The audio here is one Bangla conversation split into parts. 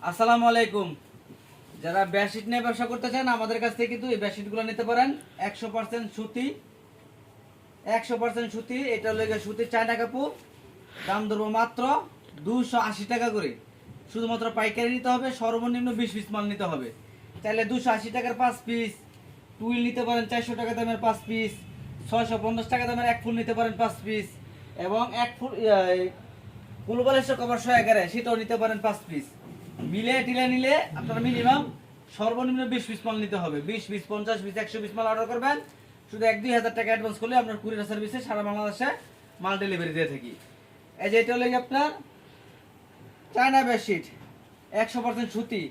আসসালামু আলাইকুম। যারা বেডশিট নিয়ে ব্যবসা করতে চান আমাদের কাছ থেকে কিন্তু এই বেডশিটগুলো নিতে পারেন। 100% সুতি, 100% সুতি। এটা হলো সুতির চায়না কাপড়। দাম ধরবো মাত্র 280 টাকা করে। শুধুমাত্র পাইকারি নিতে হবে, সর্বনিম্ন 20 পিস মাল নিতে হবে। চাইলে 280 টাকার 5 পিস টুইল নিতে পারেন, 400 টাকা দামের 5 পিস, 650 টাকা দামের এক ফুল নিতে পারেন 5 পিস, এবং এক ফুল গ্লোবালের কভার 111 সেটাও নিতে পারেন 5 পিস। মিলে টিলে নিলে আপনারা মিনিমাম সর্বনিম্ন 20 পিস মাল নিতে হবে। 20 পিস, 50 পিস, 100 পিস মাল অর্ডার করবেন। শুধু 1-2 হাজার টাকা অ্যাডভান্স করলে আপনার কুরিয়ার সার্ভিসে সারা বাংলাদেশে মাল ডেলিভারি দিয়ে থাকি। এই যে এটা হলো আপনার চায়না বেডশিট, 100% সুতি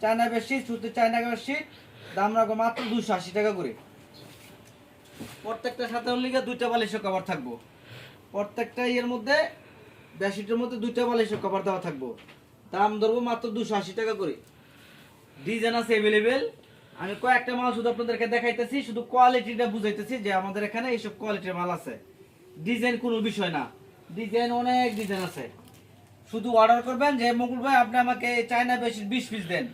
চায়না বেডশিট, সুতির চায়না বেডশিট। দাম রাখবো মাত্র 280 টাকা করে। প্রত্যেকটার সাথে হলে দুইটা বালিশের কভার থাকবো। প্রত্যেকটা ইয়ের মধ্যে বেডশিটের মধ্যে দুইটা বালিশের কভার দেওয়া থাকবো। দাম ধরবো মাত্র 280 টাকা করে। ডিজাইন আছে অ্যাভেলেবেল। আমি কয়েকটা মাল শুধু আপনাদেরকে দেখাইতেছি, শুধু কোয়ালিটিটা বুঝাইতেছি যে আমাদের এখানে এইসব কোয়ালিটির মাল আছে। ডিজাইন কোনো বিষয় না, ডিজাইন অনেক ডিজাইন আছে। শুধু অর্ডার করবেন যে মুকুল ভাই আপনি আমাকে এই চায়না বেশি 20 পিস দেন।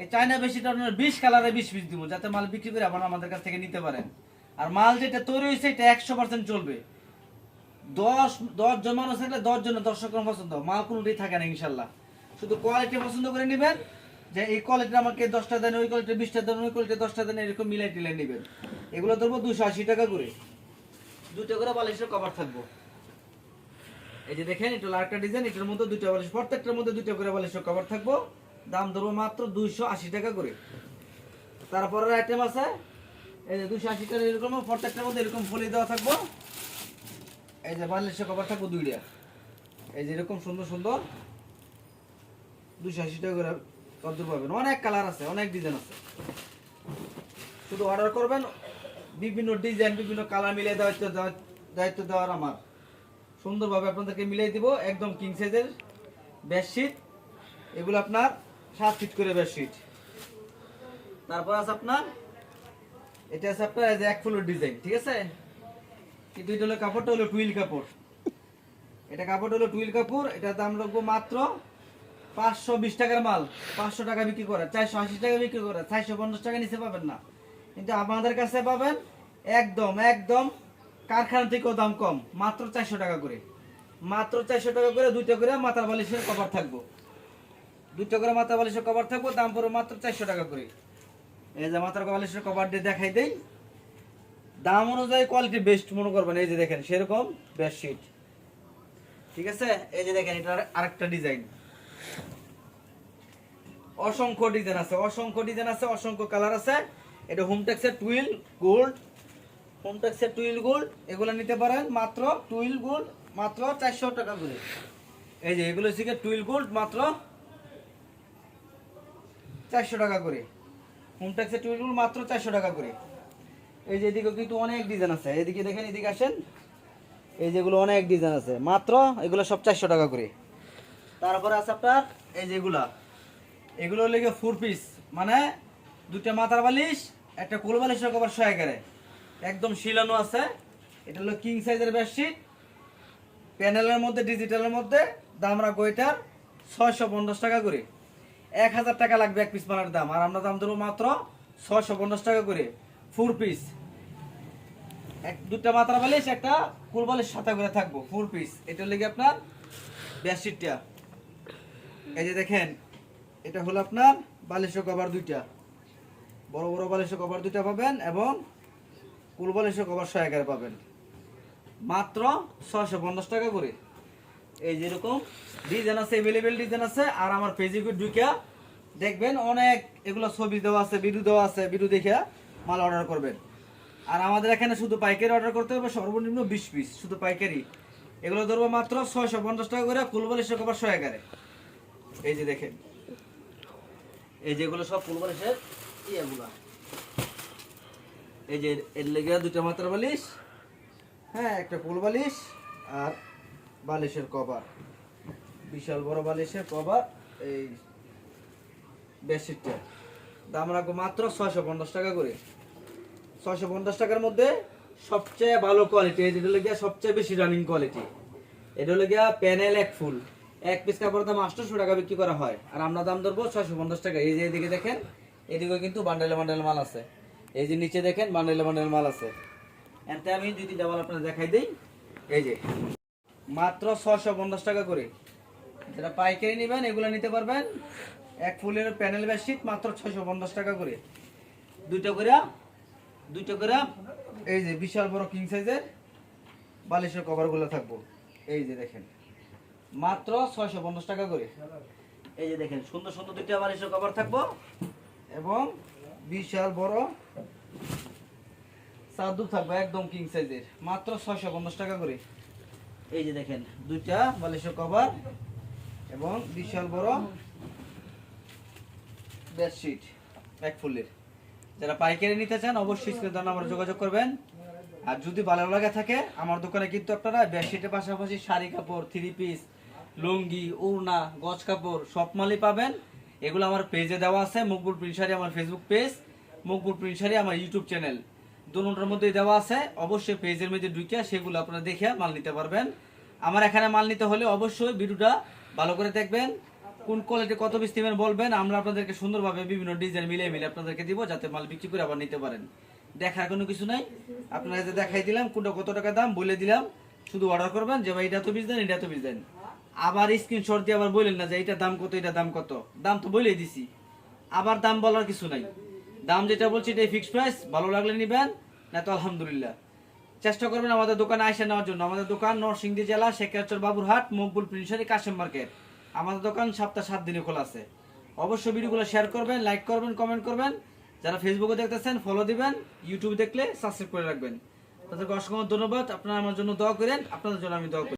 এই চায়না বেশিটা আপনার 20 কালারে 20 পিস দিব, যাতে মাল বিক্রি করে আপনারা আমাদের কাছ থেকে নিতে পারেন। আর মাল যেটা তৈরি হয়েছে এটা 100% চলবে। 10 জন মানুষ থাকলে 10 জনের দর্শকের পছন্দ, মাল কোনোটাই থাকে না ইনশাল্লাহ। শুধু কোয়ালিটি পছন্দ করে নেবেন, যে এই কোয়ালিটি আমাকে 10টা দেন, ওই কোয়ালিটি 20টা দেন, ওই কোয়ালিটি 10টা দেন, এরকম মিলাই টিলাই নেবেন। এগুলো ধরবো 280 টাকা করে। দুটো করে বালিশের কভার থাকবো। এই যে দেখেন এটা হলো আরেকটা ডিজাইন, এটার মধ্যে দুটো বালিশ, প্রত্যেকটার মধ্যে দুটো করে বালিশের কভার থাকবো। দাম ধরবো মাত্র 280 টাকা করে। তারপরের আইটেম আছে এই যে 280 টাকা, এরকম প্রত্যেকটার মধ্যে এরকম ফলি দেওয়া থাকবো। এই যে বালিশের কভার থাকবো দুইটা, এই যে এরকম সুন্দর সুন্দর 280 টাকা করে কদ্দুর পাবেন। অনেক কালার আছে, অনেক ডিজাইন আছে। শুধু অর্ডার করবেন, বিভিন্ন ডিজাইন বিভিন্ন কালার মিলিয়ে দায়িত্ব দেওয়ার আমার। সুন্দরভাবে আপনাদেরকে মিলিয়ে দিব। একদম কিং সাইজের বেডশিট, এগুলো আপনার 7 ফিট করে বেডশিট। তারপর আছে আপনার এটা আছে আপনার এই যে এক ফুলের ডিজাইন, ঠিক আছে। কিন্তু এটা হলো কাপড়টা হলো টুইল কাপড়। এটা কাপড় হলো টুইল কাপড়। এটার দাম রাখবো মাত্র 520 টাকার মাল 500 টাকা বিক্রি করে, 480 টাকা বিক্রি করে, 450 টাকা নিচে পাবেন না। কিন্তু আমাদের কাছে পাবেন একদম একদম কারখানা থেকেও দাম কম, মাত্র 400 টাকা করে। মাত্র 400 টাকা করে দুইটা করে মাথার বালিশের কভার থাকবো। দুইটা করে মাথার বালিশের কভার থাকবো, দাম পড়বে মাত্র 400 টাকা করে। এই যে মাথার বালিশের কভার দিয়ে দেখাই দেই, দাম অনুযায়ী কোয়ালিটি বেস্ট মনে করবেন। এই যে দেখেন সেরকম বেডশিট, ঠিক আছে। এই যে দেখেন এটা আরেকটা ডিজাইন। অসংখ্য ডিজাইন আছে, অসংখ্য ডিজাইন আছে, অসংখ্য কালার আছে। এটা হোমটেক্সের টুইল গোল্ড, হোমটেক্সের টুইল গোল্ড, এগুলো নিতে পারেন মাত্র টুইল গোল্ড মাত্র 400 টাকা করে। এই যে এগুলো হচ্ছে টুইল গোল্ড মাত্র 400 টাকা করে। হোমটেক্সের টুইল গোল্ড মাত্র 400 টাকা করে। এই যে এদিকে কিন্তু অনেক ডিজাইন আছে, এদিকে দেখেন, এদিকে আসেন। এই যেগুলো অনেক ডিজাইন আছে, মাত্র এগুলো সব 400 টাকা করে। তারপরে আছে আপনার এই যেগুলা, এগুলো লেগে 4 পিস, মানে দুটো মাথার বালিশ একটা কোল বালিশের কভার 111, একদম শিলানো আছে। এটা হলো কিং সাইজের বেডশিট, প্যানেলের মধ্যে ডিজিটালের মধ্যে। দাম রাখবো এটার 650 টাকা করে। 1000 টাকা লাগবে এক পিস মালার দাম, আর আমরা দাম দেবো মাত্র 650 টাকা করে 4 পিস। দুটা মাথার বালিশ একটা কোল বালিশ সাথে করে থাকবো 4 পিস। এটা লেগে আপনার বেডশিটটা। এই যে দেখেন এটা হলো আপনার বালিশের কভার দুইটা, বড় বড় বালিশের কভার দুইটা পাবেন, এবং কুল বালিশের কভার 111 পাবেন মাত্র 650 টাকা করে। এই যেরকম ডিজাইন আছে, অ্যাভেলেবেল ডিজাইন আছে। আর আমার পেজে ঢুকে দেখবেন অনেক এগুলো ছবি দেওয়া আছে, ভিডিও দেওয়া আছে, ভিডিও দেখে মাল অর্ডার করবেন। আর আমাদের এখানে শুধু পাইকারি অর্ডার করতে হবে, সর্বনিম্ন 20 পিস শুধু পাইকারি। এগুলো ধরবো মাত্র 650 টাকা করে, কুল বালিশের কভার 111। এই যে দেখেন এই যেগুলো সব ফুল বালিশের ইয়েগুলা। এই যে এর লেগে দুটো মাথার বালিশ, হ্যাঁ একটা ফুল বালিশ, আর বালিশের কভার, বিশাল বড় বালিশের কভার। এই বেডশিটটা দাম রাখবো মাত্র 650 টাকা করে। 650 টাকার মধ্যে সবচেয়ে ভালো কোয়ালিটি, যেটা লেগে সবচেয়ে বেশি রানিং কোয়ালিটি। এটা হলো গিয়া প্যানেল এক ফুল, এক পিস কাপড়ের দাম 800 টাকা বিক্রি করা হয়, আর আমরা দাম ধরবো 650 টাকা। এই যে এদিকে দেখেন, এদিকে কিন্তু বান্ডেলে বান্ডেল মাল আছে। এই যে নিচে দেখেন বান্ডেলে বান্ডেল মাল আছে। এতে আমি 2-3টা মাল আপনাদের দেখাই দিই। এই যে মাত্র 650 টাকা করে। যারা পাইকারি নেবেন এগুলো নিতে পারবেন। এক ফুলের প্যানেল বেডশিট মাত্র 650 টাকা করে। দুইটা করে এই যে বিশাল বড় কিং সাইজের বালিশের কভারগুলো থাকবো। এই যে দেখেন মাত্র 650 টাকা করে। এই যে দেখেন সুন্দর সুন্দর দুইটা বালিশের কভার থাকবো এবং বিশাল বড় চাদর থাকবে একদম কিং সাইজের, মাত্র 650 টাকা করে। এই যে দেখেন দুইটা বালিশের কভার এবং বিশাল বড় বেডশিট এক ফুলের। যারা পাইকারি নিতে চান অবশ্যই স্ক্রিনে দেওয়া নাম্বারে যোগাযোগ করবেন। আর যদি ভালো লাগে থাকে আমার দোকানে কিন্তু আপনারা বেডশিটের পাশাপাশি শাড়ি কাপড়, 3 পিস, লুঙ্গি, ওড়না, গজ কাপড় সব মালই পাবেন। এগুলো আমার পেজে দেওয়া আছে। মকবুল প্রিন্ট শাড়ি আমার Facebook page, Maqbool print sari আমার ইউটিউব চ্যানেল, দুটোর মধ্যেই দেওয়া আছে। অবশ্যই পেজের মধ্যে ঢুকে সেগুলো আপনারা দেখে মাল নিতে পারবেন। আমার এখানে মাল নিতে হলে অবশ্যই ভিডিওটা ভালো করে দেখবেন, কোন কোয়ালিটি কত পিস নেবেন বলবেন, আমরা আপনাদেরকে সুন্দরভাবে বিভিন্ন ডিজাইন মিলিয়ে আপনাদেরকে দিব, যাতে মাল বিক্রি করে আবার নিতে পারেন। দেখার কোনো কিছু নাই, আপনারা যে দেখাই দিলাম কোনটা কত টাকা দাম বলে দিলাম, শুধু অর্ডার করবেন যে ভাই এটা তো পিস দেন, এটা তো পিস দেন। আবার স্ক্রিনশট দিয়ে আবার বললেন না যে এটা দাম কত, এটা দাম কত। দাম তো বলেই দিছি, আবার দাম বলার কিছু নাই। দাম যেটা বলছি এটাই ফিক্সড প্রাইস, ভালো লাগলে নিবেন, না তো আলহামদুলিল্লাহ। চেষ্টা করবেন আমাদের দোকানে আসে নেওয়ার জন্য। আমাদের দোকান নরসিংদী জেলা শেখাচর বাবুরহাট, মকবুল প্রিন্ট শাড়ি, কাশেম মার্কেট। আমাদের দোকান সপ্তাহে 7 দিনে খোলা আছে। অবশ্যই ভিডিওগুলো শেয়ার করবেন, লাইক করবেন, কমেন্ট করবেন। যারা ফেসবুকে দেখতেছেন ফলো দিবেন, ইউটিউবে দেখলে সাবস্ক্রাইব করে রাখবেন। তাদেরকে অসংখ্য ধন্যবাদ। আপনারা আমার জন্য দোয়া করেন, আপনাদের জন্য আমি দোয়া করি।